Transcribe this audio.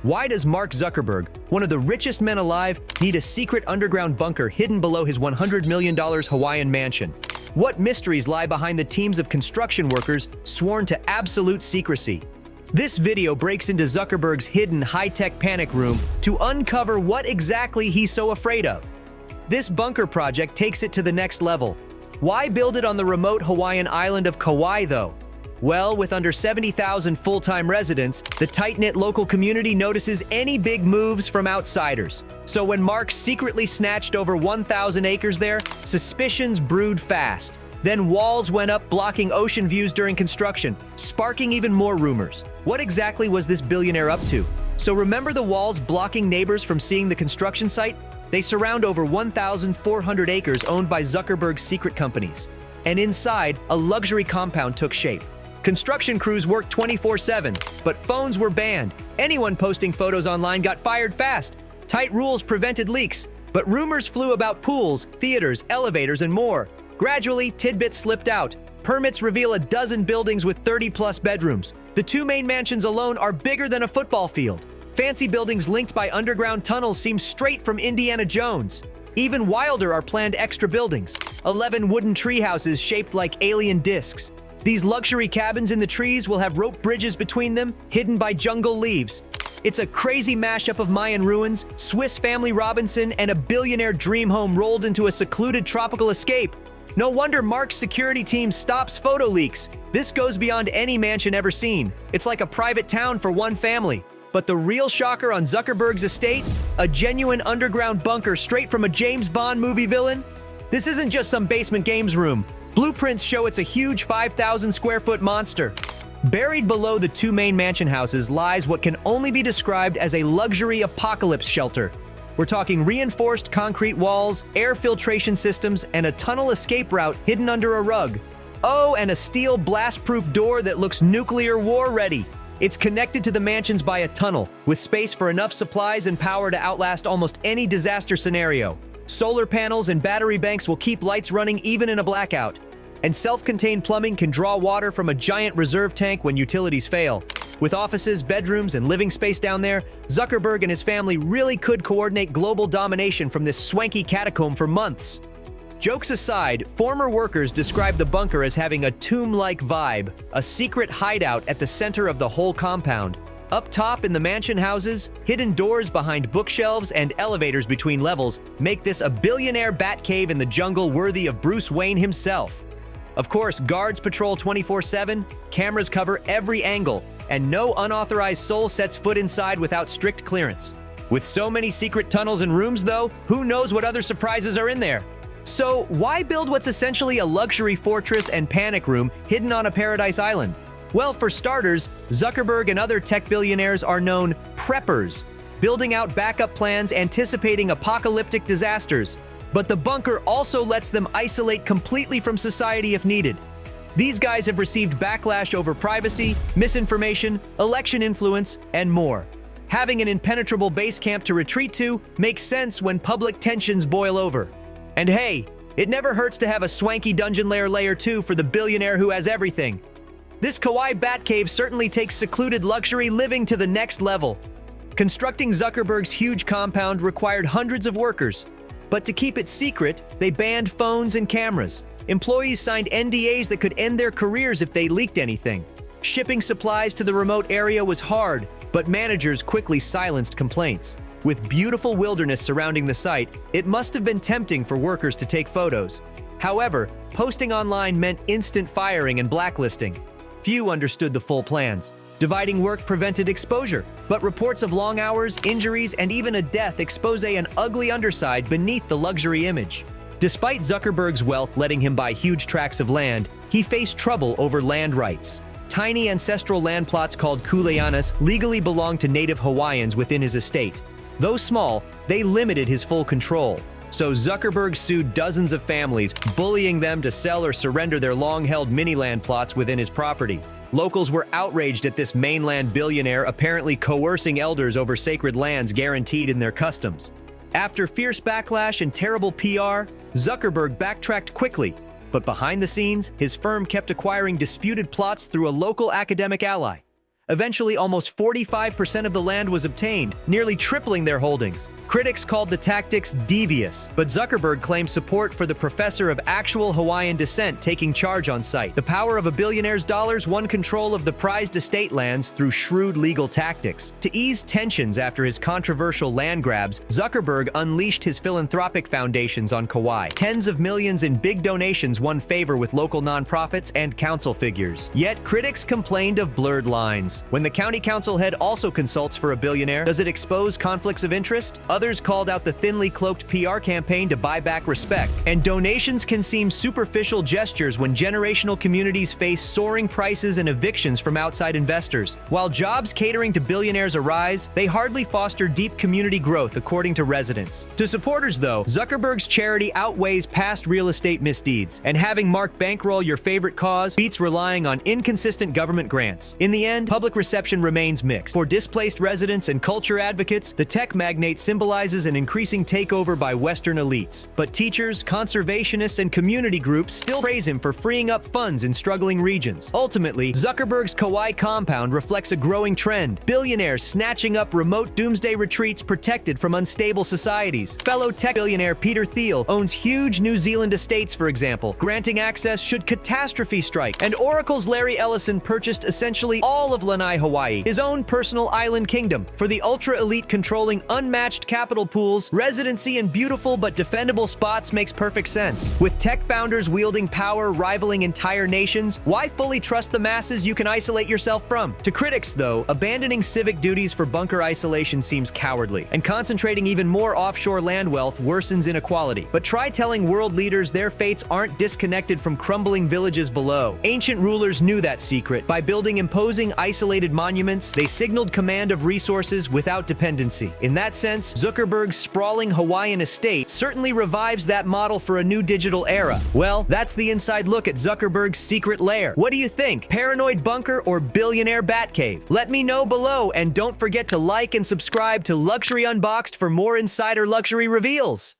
Why does Mark Zuckerberg, one of the richest men alive, need a secret underground bunker hidden below his $100 million Hawaiian mansion? What mysteries lie behind the teams of construction workers sworn to absolute secrecy? This video breaks into Zuckerberg's hidden high-tech panic room to uncover what exactly he's so afraid of. This bunker project takes it to the next level. Why build it on the remote Hawaiian island of Kauai, though? Well, with under 70,000 full-time residents, the tight-knit local community notices any big moves from outsiders. So when Mark secretly snatched over 1,000 acres there, suspicions brewed fast. Then walls went up blocking ocean views during construction, sparking even more rumors. What exactly was this billionaire up to? So remember the walls blocking neighbors from seeing the construction site? They surround over 1,400 acres owned by Zuckerberg's secret companies. And inside, a luxury compound took shape. Construction crews worked 24/7, but phones were banned. Anyone posting photos online got fired fast. Tight rules prevented leaks, but rumors flew about pools, theaters, elevators, and more. Gradually, tidbits slipped out. Permits reveal a dozen buildings with 30-plus bedrooms. The two main mansions alone are bigger than a football field. Fancy buildings linked by underground tunnels seem straight from Indiana Jones. Even wilder are planned extra buildings. 11 wooden treehouses shaped like alien discs. These luxury cabins in the trees will have rope bridges between them, hidden by jungle leaves. It's a crazy mashup of Mayan ruins, Swiss Family Robinson, and a billionaire dream home rolled into a secluded tropical escape. No wonder Mark's security team stops photo leaks. This goes beyond any mansion ever seen. It's like a private town for one family. But the real shocker on Zuckerberg's estate? A genuine underground bunker straight from a James Bond movie villain? This isn't just some basement games room. Blueprints show it's a huge 5,000 square foot monster. Buried below the two main mansion houses lies what can only be described as a luxury apocalypse shelter. We're talking reinforced concrete walls, air filtration systems, and a tunnel escape route hidden under a rug. Oh, and a steel blast-proof door that looks nuclear war ready. It's connected to the mansions by a tunnel, with space for enough supplies and power to outlast almost any disaster scenario. Solar panels and battery banks will keep lights running even in a blackout. And self-contained plumbing can draw water from a giant reserve tank when utilities fail. With offices, bedrooms, and living space down there, Zuckerberg and his family really could coordinate global domination from this swanky catacomb for months. Jokes aside, former workers describe the bunker as having a tomb-like vibe, a secret hideout at the center of the whole compound. Up top in the mansion houses, hidden doors behind bookshelves and elevators between levels make this a billionaire bat cave in the jungle worthy of Bruce Wayne himself. Of course, guards patrol 24/7, cameras cover every angle, and no unauthorized soul sets foot inside without strict clearance. With so many secret tunnels and rooms, though, who knows what other surprises are in there? So why build what's essentially a luxury fortress and panic room hidden on a paradise island? Well, for starters, Zuckerberg and other tech billionaires are known preppers, building out backup plans anticipating apocalyptic disasters. But the bunker also lets them isolate completely from society if needed. These guys have received backlash over privacy, misinformation, election influence, and more. Having an impenetrable base camp to retreat to makes sense when public tensions boil over. And hey, it never hurts to have a swanky dungeon layer 2 for the billionaire who has everything. This Kauai Batcave certainly takes secluded luxury living to the next level. Constructing Zuckerberg's huge compound required hundreds of workers. But to keep it secret, they banned phones and cameras. Employees signed NDAs that could end their careers if they leaked anything. Shipping supplies to the remote area was hard, but managers quickly silenced complaints. With beautiful wilderness surrounding the site, it must have been tempting for workers to take photos. However, posting online meant instant firing and blacklisting. Few understood the full plans. Dividing work prevented exposure, but reports of long hours, injuries, and even a death expose an ugly underside beneath the luxury image. Despite Zuckerberg's wealth letting him buy huge tracts of land, he faced trouble over land rights. Tiny ancestral land plots called kuleanas legally belonged to native Hawaiians within his estate. Though small, they limited his full control. So Zuckerberg sued dozens of families, bullying them to sell or surrender their long-held mini-land plots within his property. Locals were outraged at this mainland billionaire apparently coercing elders over sacred lands guaranteed in their customs. After fierce backlash and terrible PR, Zuckerberg backtracked quickly, but behind the scenes, his firm kept acquiring disputed plots through a local academic ally. Eventually, almost 45% of the land was obtained, nearly tripling their holdings. Critics called the tactics devious, but Zuckerberg claimed support for the professor of actual Hawaiian descent taking charge on site. The power of a billionaire's dollars won control of the prized estate lands through shrewd legal tactics. To ease tensions after his controversial land grabs, Zuckerberg unleashed his philanthropic foundations on Kauai. Tens of millions in big donations won favor with local nonprofits and council figures. Yet, critics complained of blurred lines. When the county council head also consults for a billionaire, does it expose conflicts of interest? Others called out the thinly cloaked PR campaign to buy back respect. And donations can seem superficial gestures when generational communities face soaring prices and evictions from outside investors. While jobs catering to billionaires arise, they hardly foster deep community growth, according to residents. To supporters, though, Zuckerberg's charity outweighs past real estate misdeeds, and having Mark bankroll your favorite cause beats relying on inconsistent government grants. In the end, public reception remains mixed. For displaced residents and culture advocates, the tech magnate symbolizes an increasing takeover by Western elites. But teachers, conservationists, and community groups still praise him for freeing up funds in struggling regions. Ultimately, Zuckerberg's Kauai compound reflects a growing trend: billionaires snatching up remote doomsday retreats protected from unstable societies. Fellow tech billionaire Peter Thiel owns huge New Zealand estates, for example, granting access should catastrophe strike. And Oracle's Larry Ellison purchased essentially all of Lanai, Hawaii, his own personal island kingdom. For the ultra-elite controlling unmatched capital pools, residency in beautiful but defendable spots makes perfect sense. With tech founders wielding power rivaling entire nations, why fully trust the masses you can isolate yourself from? To critics, though, abandoning civic duties for bunker isolation seems cowardly, and concentrating even more offshore land wealth worsens inequality. But try telling world leaders their fates aren't disconnected from crumbling villages below. Ancient rulers knew that secret. By building imposing isolated monuments, they signaled command of resources without dependency. In that sense, Zuckerberg's sprawling Hawaiian estate certainly revives that model for a new digital era. Well, that's the inside look at Zuckerberg's secret lair. What do you think? Paranoid bunker or billionaire Batcave? Let me know below, and don't forget to like and subscribe to Luxury Unboxed for more insider luxury reveals.